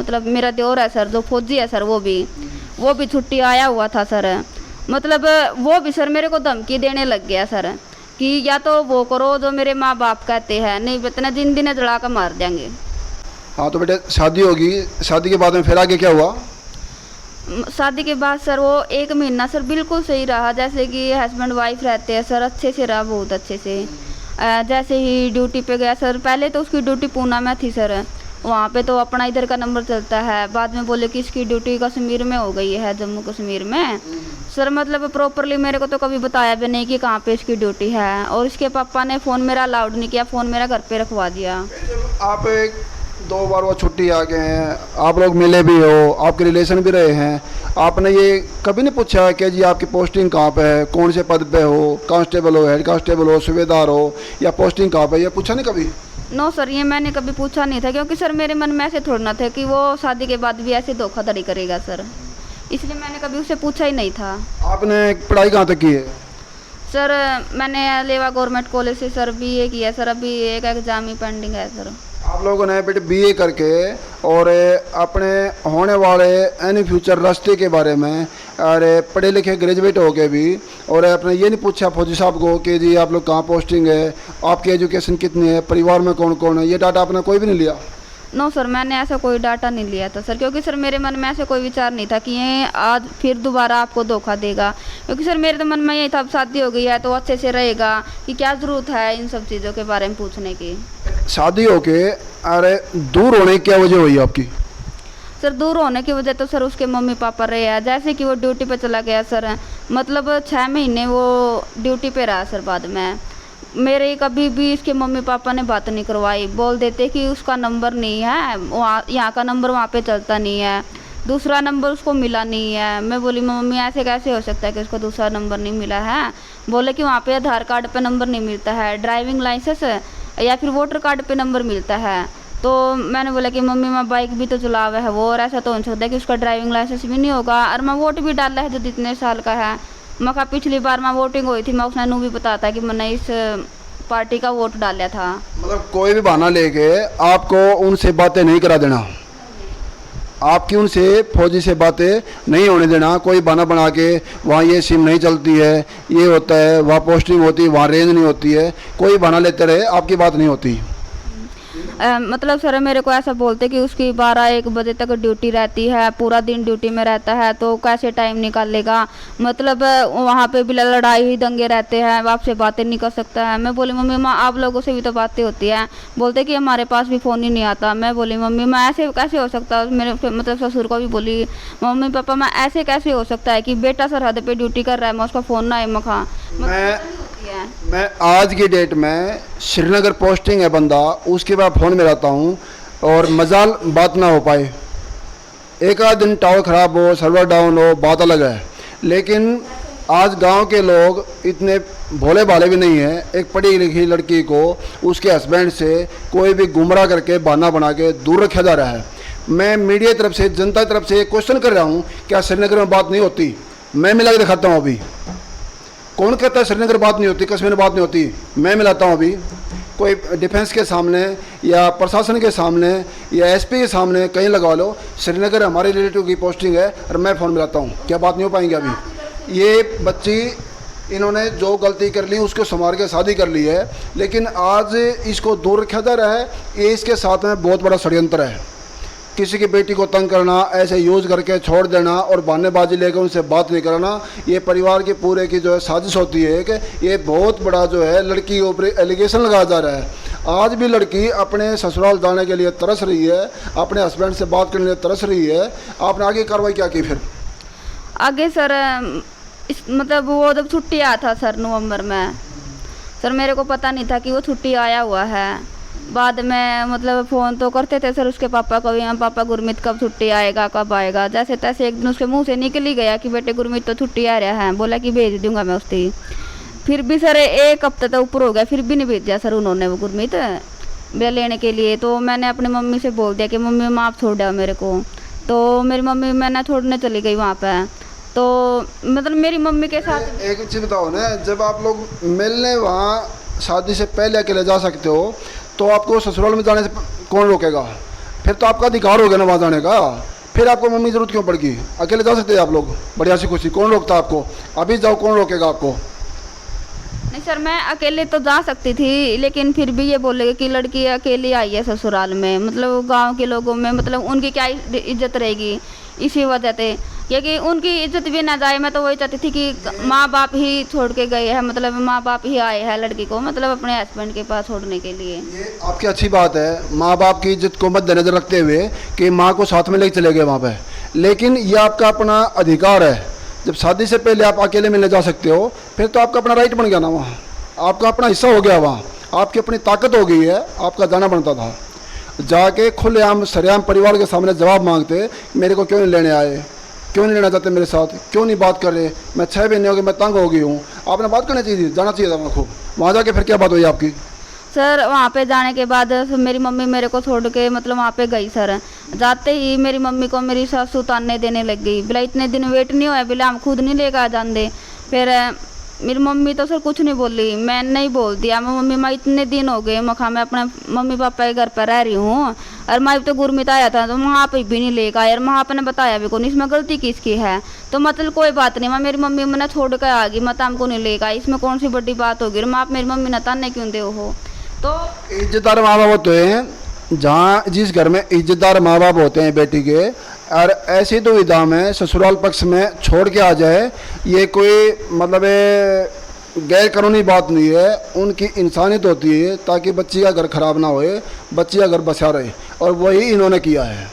मतलब मेरा देवर है सर, जो फौजी है सर, वो भी छुट्टी आया हुआ था सर। मतलब वो भी सर मेरे को धमकी देने लग गया सर कि या तो वो करो जो मेरे माँ बाप कहते हैं, नहीं इतना दिन दिन जला कर मार देंगे। हाँ तो बेटे शादी होगी, शादी के बाद में फिर आगे क्या हुआ? शादी के बाद सर वो 1 महीना सर बिल्कुल सही रहा, जैसे कि हस्बैंड वाइफ रहते हैं सर, अच्छे से रहा, बहुत अच्छे से। जैसे ही ड्यूटी पे गया सर, पहले तो उसकी ड्यूटी पूना में थी सर, वहाँ पे तो अपना इधर का नंबर चलता है। बाद में बोले कि इसकी ड्यूटी कश्मीर में हो गई है, जम्मू कश्मीर में सर। मतलब प्रॉपरली मेरे को तो कभी बताया भी नहीं कि कहाँ पे इसकी ड्यूटी है। और इसके पापा ने फ़ोन मेरा अलाउड नहीं किया, फ़ोन मेरा घर पे रखवा दिया। आप 2 बार वो छुट्टी आ गए हैं, आप लोग मिले भी हो, आपके रिलेशन भी रहे हैं, आपने ये कभी नहीं पूछा कि जी आपकी पोस्टिंग कहाँ पे है, कौन से पद पे हो, कांस्टेबल हो, हेड कांस्टेबल हो, सूबेदार हो, या पोस्टिंग कहाँ पे है, ये पूछा नहीं कभी? नो सर, ये मैंने कभी पूछा नहीं था, क्योंकि सर मेरे मन में ऐसे थोड़ा था कि वो शादी के बाद भी ऐसे धोखाधड़ी करेगा सर, इसलिए मैंने कभी उससे पूछा ही नहीं था। आपने पढ़ाई कहाँ तक की है? सर मैंने लेवा गवर्नमेंट कॉलेज से सर BA किया सर, अभी एक एग्ज़ाम ही पेंडिंग है सर। आप लोगों ने बेटे BA करके और अपने होने वाले एनी फ्यूचर रास्ते के बारे में और पढ़े लिखे ग्रेजुएट हो के भी और आपने ये नहीं पूछा फौजी साहब को कि जी आप लोग कहाँ पोस्टिंग है, आपकी एजुकेशन कितनी है, परिवार में कौन कौन है, ये डाटा आपने कोई भी नहीं लिया? नो सर, मैंने ऐसा कोई डाटा नहीं लिया था सर, क्योंकि सर मेरे मन में ऐसे कोई विचार नहीं था कि ये आज फिर दोबारा आपको धोखा देगा। क्योंकि सर मेरे तो मन में यही था, अब शादी हो गई है तो अच्छे से रहेगा, कि क्या ज़रूरत है इन सब चीज़ों के बारे में पूछने की। शादी होके अरे दूर होने की क्या वजह हुई आपकी? सर दूर होने की वजह तो सर उसके मम्मी पापा रहे हैं, जैसे कि वो ड्यूटी पे चला गया सर, मतलब 6 महीने वो ड्यूटी पे रहा सर। बाद में मेरे कभी भी इसके मम्मी पापा ने बात नहीं करवाई, बोल देते कि उसका नंबर नहीं है, वहाँ यहाँ का नंबर वहाँ पे चलता नहीं है, दूसरा नंबर उसको मिला नहीं है। मैं बोली मम्मी ऐसे कैसे हो सकता है कि उसको दूसरा नंबर नहीं मिला है? बोले कि वहाँ पे आधार कार्ड पे नंबर नहीं मिलता है, ड्राइविंग लाइसेंस या फिर वोटर कार्ड पे नंबर मिलता है। तो मैंने बोला कि मम्मी मैं बाइक भी तो चला हुआ है वो, और ऐसा तो हो सकता है कि उसका ड्राइविंग लाइसेंस भी नहीं होगा, और मैं वोट भी डाला है जो इतने साल का है। मैं कहा पिछली बार मैं वोटिंग हुई थी, मैं उसने नू भी बताता कि मैंने इस पार्टी का वोट डाला था। मतलब कोई भी बहाना लेके आपको उनसे बातें नहीं करा देना, आपकी उनसे फौजी से बातें नहीं होने देना। कोई बहाना बना के वहाँ ये सिम नहीं चलती है, ये होता है, वहाँ पोस्टिंग होती है, वहाँ रेंज नहीं होती है, कोई बहाना लेते रहे, आपकी बात नहीं होती। मतलब सर मेरे को ऐसा बोलते कि उसकी 12-1 बजे तक ड्यूटी रहती है, पूरा दिन ड्यूटी में रहता है, तो कैसे टाइम निकालेगा? मतलब वहाँ पे भी लड़ाई दंगे रहते हैं, आपसे बातें नहीं कर सकता है। मैं बोली मम्मी माँ आप लोगों से भी तो बातें होती है, बोलते कि हमारे पास भी फ़ोन ही नहीं आता। मैं बोली मम्मी मैं ऐसे कैसे हो सकता, मेरे मतलब ससुर को भी बोली मम्मी पापा मैं ऐसे कैसे हो सकता है कि बेटा सरहद पे ड्यूटी कर रहा है, मैं उसका फ़ोन ना आए मखा। मैं आज की डेट में श्रीनगर पोस्टिंग है बंदा, उसके बाद फ़ोन में रहता हूँ और मजाल बात ना हो पाए, एक आध दिन टावर ख़राब हो, सर्वर डाउन हो, बात अलग है। लेकिन आज गांव के लोग इतने भोले भाले भी नहीं हैं, एक पढ़ी लिखी लड़की को उसके हस्बैंड से कोई भी गुमराह करके बहाना बना के दूर रखा जा रहा है। मैं मीडिया तरफ से, जनता की तरफ से क्वेश्चन कर रहा हूँ, क्या श्रीनगर में बात नहीं होती? मैं मिला के दिखाता हूँ अभी। कौन कहता है श्रीनगर बात नहीं होती, कश्मीर में बात नहीं होती? मैं मिलाता हूँ अभी। कोई डिफेंस के सामने या प्रशासन के सामने या SP के सामने कहीं लगा लो, श्रीनगर हमारे रिलेटिव की पोस्टिंग है और मैं फ़ोन मिलाता हूँ, क्या बात नहीं हो पाएंगे? अभी ये बच्ची इन्होंने जो गलती कर ली उसको संभाल के शादी कर ली है, लेकिन आज इसको दूर रखा जा रहा है। ये इसके साथ में बहुत बड़ा षड्यंत्र है। किसी की बेटी को तंग करना, ऐसे यूज़ करके छोड़ देना और बहानेबाजी लेकर उनसे बात नहीं करना, ये परिवार की पूरे की जो है साजिश होती है कि ये बहुत बड़ा जो है लड़की के ऊपर एलिगेशन लगाया जा रहा है। आज भी लड़की अपने ससुराल जाने के लिए तरस रही है, अपने हस्बैंड से बात करने के लिए तरस रही है। आपने आगे कार्रवाई क्या की फिर? आगे सर मतलब वो जब छुट्टी आया था सर नवंबर में, सर मेरे को पता नहीं था कि वो छुट्टी आया हुआ है। बाद में मतलब फ़ोन तो करते थे सर उसके पापा को भी, पापा गुरमीत कब छुट्टी आएगा, कब आएगा? जैसे तैसे एक दिन उसके मुंह से निकल ही गया कि बेटे गुरमीत तो छुट्टी आ रहा है, बोला कि भेज दूंगा मैं उसकी। फिर भी सर 1 हफ्ते तो ऊपर हो गया, फिर भी नहीं भेजा सर उन्होंने वो गुरमीत मेरा लेने के लिए। तो मैंने अपनी मम्मी से बोल दिया कि मम्मी माँ आप छोड़ दो मेरे को। तो मेरी मम्मी मैंने छोड़ने चली गई वहाँ पर। तो मतलब मेरी मम्मी के साथ एक चीज़ बताओ ना, जब आप लोग मिलने वहाँ शादी से पहले अकेले जा सकते हो, तो आपको ससुराल में जाने से कौन रोकेगा? फिर तो आपका अधिकार हो गया ना वहाँ जाने का। फिर आपको मम्मी की जरूरत क्यों पड़ गई? अकेले जा सकते हैं आप लोग बढ़िया सी खुशी, कौन रोकता आपको? अभी जाओ, कौन रोकेगा आपको? नहीं सर, मैं अकेले तो जा सकती थी, लेकिन फिर भी ये बोलेगा कि लड़की अकेली आई है ससुराल में, मतलब गांव के लोगों में, मतलब उनकी क्या इज्जत रहेगी इसी वजह से, क्योंकि उनकी इज्जत भी ना जाए। मैं तो वही चाहती थी कि माँ बाप ही छोड़ के गए हैं, मतलब माँ बाप ही आए हैं लड़की को मतलब अपने हस्बैंड के पास छोड़ने के लिए। ये आपकी अच्छी बात है, माँ बाप की इज्जत को मद्देनजर रखते हुए कि माँ को साथ में लेके चले गए वहाँ पे, लेकिन ये आपका अपना अधिकार है। जब शादी से पहले आप अकेले मिलने जा सकते हो, फिर तो आपका अपना राइट बन गया ना, वहाँ आपका अपना हिस्सा हो गया, वहाँ आपकी अपनी ताकत हो गई है। आपका जाना बनता था, जाके खुलेआम सरेआम परिवार के सामने जवाब मांगते, मेरे को क्यों नहीं लेने आए, क्यों नहीं लेना चाहते मेरे साथ, क्यों नहीं बात कर रहे, मैं 6 महीने हो गए, मैं तंग हो गई हूँ। आपने बात करनी चाहिए थी, जाना चाहिए था वहाँ खूब। वहाँ जाके फिर क्या बात हुई आपकी? सर वहाँ पे जाने के बाद मेरी मम्मी मेरे को छोड़ के मतलब वहाँ पे गई सर। जाते ही मेरी मम्मी को मेरी सासू ताने देने लग गई, बोला इतने दिन वेट नहीं हुआ, बोला हम खुद नहीं लेकर आ जाते। फिर मेरी मम्मी तो सर कुछ नहीं बोली, मैं नहीं बोल दिया। मैं मम्मी माँ इतने दिन हो गए, मैं अपने मम्मी पापा के घर पर रह रही हूँ, और माँ तो गुरमीत आया था तो वहाँ पे भी नहीं लेकर आया, और वहाँ पे ने बताया भी कौन, इसमें गलती किसकी है? तो मतलब कोई बात नहीं, मैं मेरी मम्मी मैंने छोड़ कर आ गई, मत हमको नहीं लेकर आई, इसमें कौन सी बड़ी बात होगी? माँ आप मेरी मम्मी ने ताने क्यों दे हो? तो इज्जतदार माँ बाप होते हैं जहाँ, जिस घर में इज्जतदार माँ बाप होते हैं बेटी के, और ऐसी दुविधा में ससुराल पक्ष में छोड़ के आ जाए, ये कोई मतलब गैर कानूनी बात नहीं है। उनकी इंसानियत होती है ताकि बच्ची का घर खराब ना होए, बच्ची का घर बसा रहे, और वही इन्होंने किया है।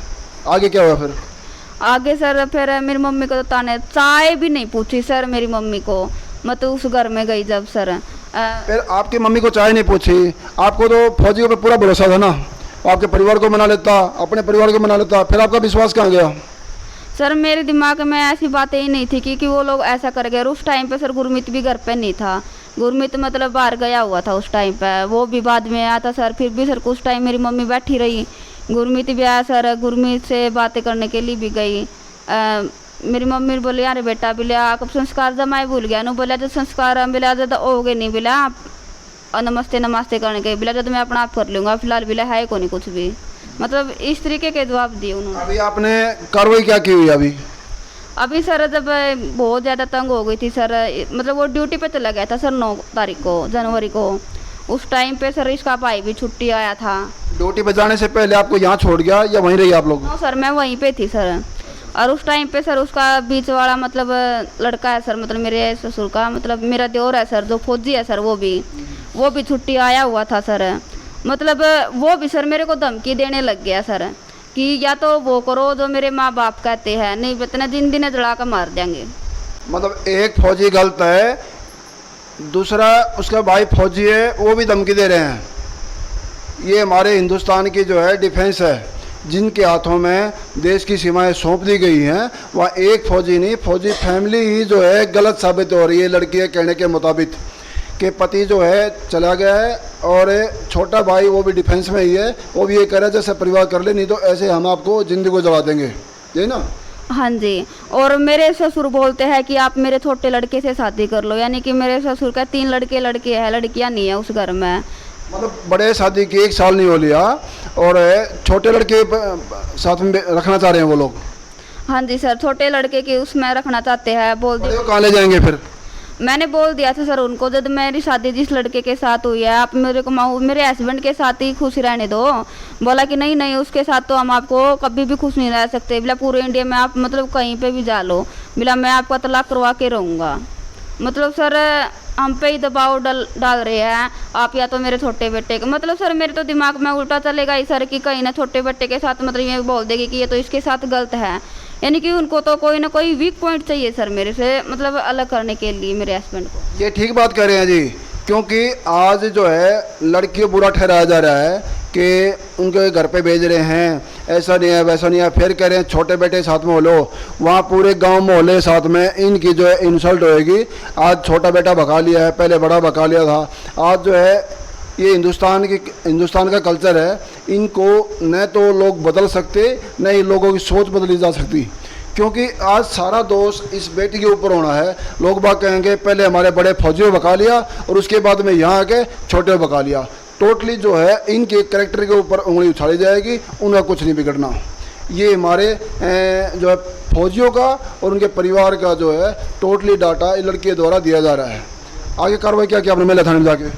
आगे क्या हुआ फिर? आगे सर फिर मेरी मम्मी को तो ताने, चाय भी नहीं पूछी सर मेरी मम्मी को, मैं तो उस घर में गई जब सर। फिर आपकी मम्मी को चाय नहीं पूछी? आपको तो फौजियों पे पूरा भरोसा था ना, आपके परिवार को मना लेता, अपने परिवार को मना लेता, फिर आपका विश्वास कहाँ गया? सर मेरे दिमाग में ऐसी बातें ही नहीं थी कि वो लोग ऐसा कर गए। और उस टाइम पे सर गुरमीत भी घर पे नहीं था, गुरमीत मतलब बाहर गया हुआ था उस टाइम पे, वो भी बाद में आया था सर। फिर भी सर कुछ टाइम मेरी मम्मी बैठी रही, गुरमीत भी आया सर, गुरमीत से बातें करने के लिए भी गई। मेरी मम्मी बोले यार बेटा बिलिया कब संस्कार जमाए भूल गया नु, बोला जो संस्कार बिला जब हो गए नहीं बिला नमस्ते नमस्ते करने के, बिला जब मैं अपना आप कर लूँगा, फिलहाल बिला है को नहीं कुछ भी, मतलब इस तरीके के जवाब दिए उन्होंने। अभी आपने कार्रवाई क्या की हुई अभी सर जब बहुत ज़्यादा तंग हो गई थी सर, मतलब वो ड्यूटी पे चला गया था सर 9 तारीख को जनवरी को, उस टाइम पे सर इसका भाई भी छुट्टी आया था। ड्यूटी पे जाने से पहले आपको यहाँ छोड़ गया या वहीं रही आप लोग? हाँ सर मैं वहीं पे थी सर, और उस टाइम पे सर उसका बीच वाला मतलब लड़का है सर, मतलब मेरे ससुर का मतलब मेरा देवर है सर जो फौजी है सर, वो भी छुट्टी आया हुआ था सर। मतलब वो भी सर मेरे को धमकी देने लग गया सर कि या तो वो करो जो मेरे माँ बाप कहते हैं, नहीं इतना दिन दिन जला कर मार देंगे। मतलब एक फौजी गलत है, दूसरा उसका भाई फौजी है, वो भी धमकी दे रहे हैं। ये हमारे हिंदुस्तान की जो है डिफेंस है, जिनके हाथों में देश की सीमाएं सौंप दी गई हैं, वहाँ एक फौजी नहीं, फौजी फैमिली ही जो है गलत साबित हो रही है लड़की के कहने के मुताबिक, कि पति जो है चला गया है और छोटा भाई वो भी डिफेंस में ही है, वो भी ये कह रहा है जैसे परिवार कर ले, नहीं तो ऐसे हम आपको जिंदगी को जला देंगे, यही ना? हाँ जी, और मेरे ससुर बोलते हैं कि आप मेरे छोटे लड़के से शादी कर लो, यानी कि मेरे ससुर का 3 लड़के हैं, लड़कियां नहीं है उस घर में। मतलब बड़े शादी की 1 साल नहीं हो लिया और छोटे लड़के साथ में रखना चाह रहे हैं वो लोग? हाँ जी सर, छोटे लड़के के उसमें रखना चाहते हैं। बोल दिया कहाँ ले जाएंगे फिर? मैंने बोल दिया था सर उनको, जब मेरी शादी जिस लड़के के साथ हुई है आप मेरे को मेरे हस्बैंड के साथ ही खुश रहने दो। बोला कि नहीं नहीं उसके साथ तो हम आपको कभी भी खुश नहीं रह सकते, बोला पूरे इंडिया में आप मतलब कहीं पे भी जा लो, बोला मैं आपका तलाक करवा के रहूँगा। मतलब सर हम पे ही दबाव डाल रहे हैं आप, या तो मेरे छोटे बेटे का, मतलब सर मेरे तो दिमाग में उल्टा चलेगा ही सर कि कहीं ना छोटे बेटे के साथ मतलब ये बोल देगी कि ये तो इसके साथ गलत है, यानी कि उनको तो कोई ना कोई वीक पॉइंट चाहिए सर मेरे से, मतलब अलग करने के लिए मेरे हस्बैंड को। ये ठीक बात कह रहे हैं जी, क्योंकि आज जो है लड़की को बुरा ठहराया जा रहा है कि उनके घर पे भेज रहे हैं, ऐसा नहीं है वैसा नहीं है, फिर कह रहे हैं छोटे बेटे साथ में हो लो, वहाँ पूरे गांव मोहल्ले साथ में इनकी जो है इंसल्ट होएगी। आज छोटा बेटा भगा लिया है, पहले बड़ा भगा लिया था, आज जो है ये हिंदुस्तान का कल्चर है, इनको न तो लोग बदल सकते न ही लोगों की सोच बदली जा सकती, क्योंकि आज सारा दोष इस बेटी के ऊपर होना है। लोग बात कहेंगे पहले हमारे बड़े फौजियों भगा लिया और उसके बाद में यहाँ आके छोटे भगा लिया, टोटली जो है इनके करेक्टर के ऊपर उंगली उछाली जाएगी, उनका कुछ नहीं बिगड़ना। ये हमारे जो है फौजियों का और उनके परिवार का जो है टोटली डाटा लड़के द्वारा दिया जा रहा है। आगे कार्रवाई क्या आपने महिला थाने में जाके?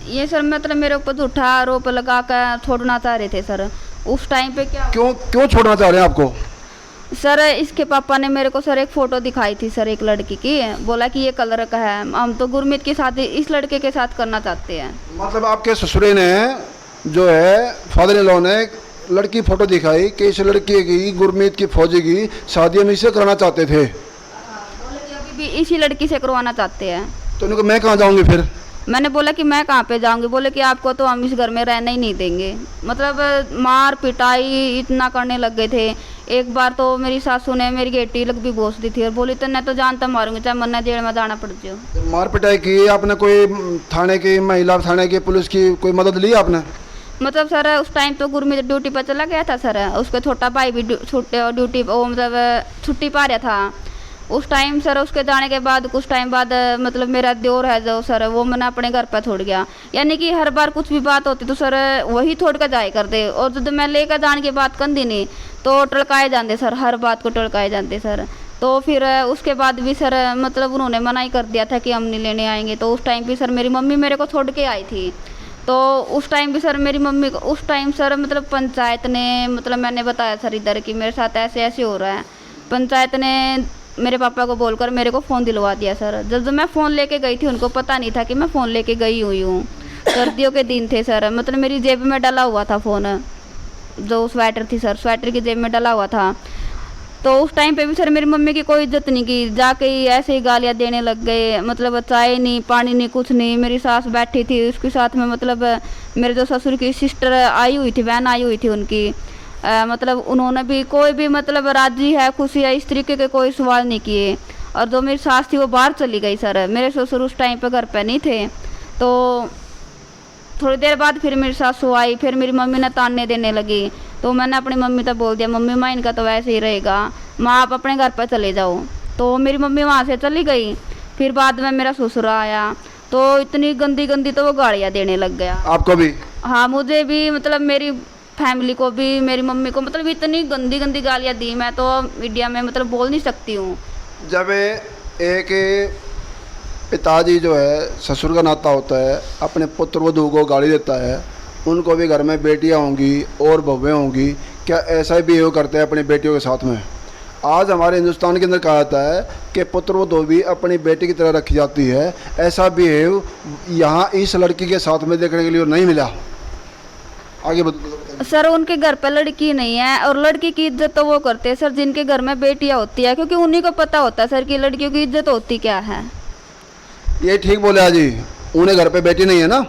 ये सर मतलब मेरे ऊपर झूठा आरोप लगा कर छोड़ना चाह रहे थे सर। उस टाइम पे क्या क्यों छोड़ना चाह रहे हैं आपको? सर इसके पापा ने मेरे को सर एक फ़ोटो दिखाई थी सर, एक लड़की की, बोला कि ये कलर का है, हम तो गुरमीत के साथ इस लड़के के साथ करना चाहते हैं। मतलब आपके ससुरे ने जो है फादर इन लॉ ने लड़की फ़ोटो दिखाई कि इस लड़की की गुरमीत की फौजी की शादी हम इससे कराना चाहते थे। बोले कि अभी भी इसी लड़की से करवाना चाहते हैं। तो उनको मैं कहाँ जाऊँगी फिर? मैंने बोला कि मैं कहाँ पे जाऊंगी, बोले कि आपको तो हम इस घर में रहने ही नहीं देंगे। मतलब मार पिटाई इतना करने लग गए थे। एक बार तो मेरी सासू ने मेरी गेटी लग भी बोस दी थी और बोली तो तो जानता मारूंगी चाहे मरना जेल में जाना पड़ जाओ। मार पिटाई की आपने? कोई थाने की, महिला थाने की, पुलिस की कोई मदद ली आपने? मतलब सर उस टाइम तो गुरमीत ड्यूटी पर चला गया था सर, उसका छोटा भाई भी ड्यूटी वो मतलब छुट्टी पा रहा था उस टाइम सर। उसके जाने के बाद कुछ टाइम बाद मतलब मेरा देवर है जो सर, वो मैंने अपने घर पर छोड़ गया। यानी कि हर बार कुछ भी बात होती तो सर वही छोड़ कर जाए कर दे, और जब मैं लेकर जाने की बात कर दी नहीं तो टड़काए जाते सर, हर बात को टड़काए जाते सर। तो फिर उसके बाद भी सर मतलब उन्होंने मना ही कर दिया था कि हम नहीं लेने आएंगे। तो उस टाइम भी सर मेरी मम्मी मेरे को छोड़ के आई थी। तो उस टाइम भी सर मेरी मम्मी को उस टाइम सर मतलब पंचायत ने, मतलब मैंने बताया सर इधर कि मेरे साथ ऐसे ऐसे हो रहा है, पंचायत ने मेरे पापा को बोलकर मेरे को फ़ोन दिलवा दिया सर। जब मैं फ़ोन लेके गई थी उनको पता नहीं था कि मैं फ़ोन लेके गई हुई हूँ। सर्दियों के दिन थे सर, मतलब मेरी जेब में डला हुआ था फ़ोन, जो स्वेटर थी सर, स्वेटर की जेब में डला हुआ था। तो उस टाइम पे भी सर मेरी मम्मी की कोई इज्जत नहीं की, जाके ही ऐसे ही गालियाँ देने लग गए। मतलब चाय नहीं, पानी नहीं, कुछ नहीं। मेरी सास बैठी थी उसके साथ में, मतलब मेरे जो ससुर की सिस्टर आई हुई थी, बहन आई हुई थी उनकी, मतलब उन्होंने भी कोई भी मतलब राजी है, खुशी है, इस तरीके के कोई सवाल नहीं किए। और जो मेरी सास थी वो बाहर चली गई सर, मेरे ससुर उस टाइम पे घर पे नहीं थे। तो थोड़ी देर बाद फिर मेरी सासू आई, फिर मेरी मम्मी ने ताने देने लगी। तो मैंने अपनी मम्मी तक बोल दिया, मम्मी माँ इनका तो वैसे ही रहेगा, माँ आप अपने घर पर चले जाओ। तो मेरी मम्मी वहाँ से चली गई। फिर बाद में मेरा ससुर आया तो इतनी गंदी गंदी तो वो गालियाँ देने लग गया। आपको भी? हाँ मुझे भी, मतलब मेरी फैमिली को भी, मेरी मम्मी को, मतलब इतनी गंदी गंदी गालियाँ दी, मैं तो मीडिया में मतलब बोल नहीं सकती हूँ। जब एक पिताजी जो है ससुर का नाता होता है, अपने पुत्र वधू को गाली देता है, उनको भी घर में बेटियां होंगी और बहुएं होंगी, क्या ऐसा ही बिहेव करते हैं अपनी बेटियों के साथ में? आज हमारे हिंदुस्तान के अंदर कहा जाता है कि पुत्र वधू भी अपनी बेटी की तरह रखी जाती है। ऐसा बिहेव यहाँ इस लड़की के साथ में देखने के लिए नहीं मिला। आगे सर उनके घर पर लड़की नहीं है, और लड़की की इज्जत तो वो करते हैं सर जिनके घर में बेटियां होती है, क्योंकि उन्हीं को पता होता है सर कि लड़कियों की इज्जत होती क्या है। ये ठीक बोले आज जी, उन्हें घर पे बेटी नहीं है ना,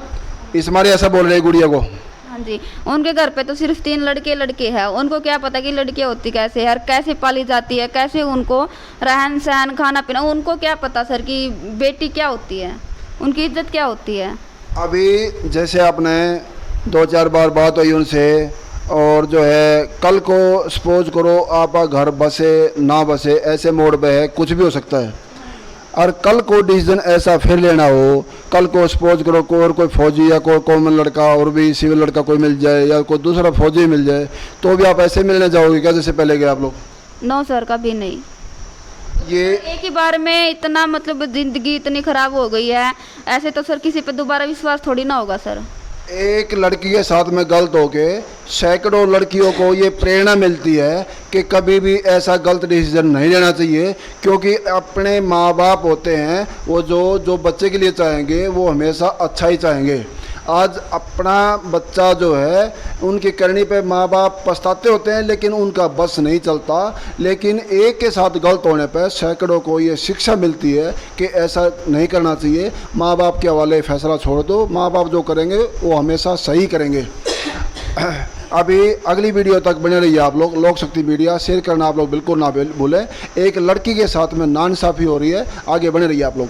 इस मारे ऐसा बोल रहे गुड़िया को। हाँ जी, उनके घर पे तो सिर्फ 3 लड़के हैं, उनको क्या पता कि लड़कियां होती कैसे है, कैसे पाली जाती है, कैसे उनको रहन सहन खाना पीना, उनको क्या पता सर कि बेटी क्या होती है, उनकी इज्जत क्या होती है। अभी जैसे आपने 2-4 बार बात हुई उनसे, और जो है कल को सपोज करो आप घर बसे ना बसे, ऐसे मोड पे है, कुछ भी हो सकता है। और कल को डिसीजन ऐसा फिर लेना हो, कल को सपोज करो कोई फौजी या कोई कॉमन लड़का और भी सिविल लड़का कोई मिल जाए, या कोई दूसरा फौजी मिल जाए, तो भी आप ऐसे मिलने जाओगे क्या जैसे पहले गए आप लोग? नो सर, कभी नहीं। ये एक ही बार में इतना मतलब ज़िंदगी इतनी ख़राब हो गई है, ऐसे तो सर किसी पे दोबारा विश्वास थोड़ी ना होगा सर। एक लड़की के साथ में गलत होके सैकड़ों लड़कियों को ये प्रेरणा मिलती है कि कभी भी ऐसा गलत डिसीजन नहीं लेना चाहिए, क्योंकि अपने माँ बाप होते हैं वो जो बच्चे के लिए चाहेंगे वो हमेशा अच्छा ही चाहेंगे। आज अपना बच्चा जो है उनकी करनी पे माँ बाप पछताते होते हैं, लेकिन उनका बस नहीं चलता। लेकिन एक के साथ गलत होने पे सैकड़ों को ये शिक्षा मिलती है कि ऐसा नहीं करना चाहिए। माँ बाप के हवाले फैसला छोड़ दो, माँ बाप जो करेंगे वो हमेशा सही करेंगे। अभी अगली वीडियो तक बने रहिए आप लोग। लोक शक्ति मीडिया शेयर करना आप लोग बिल्कुल ना भूलें। एक लड़की के साथ में नाइंसाफ़ी हो रही है, आगे बने रहिए आप लोग।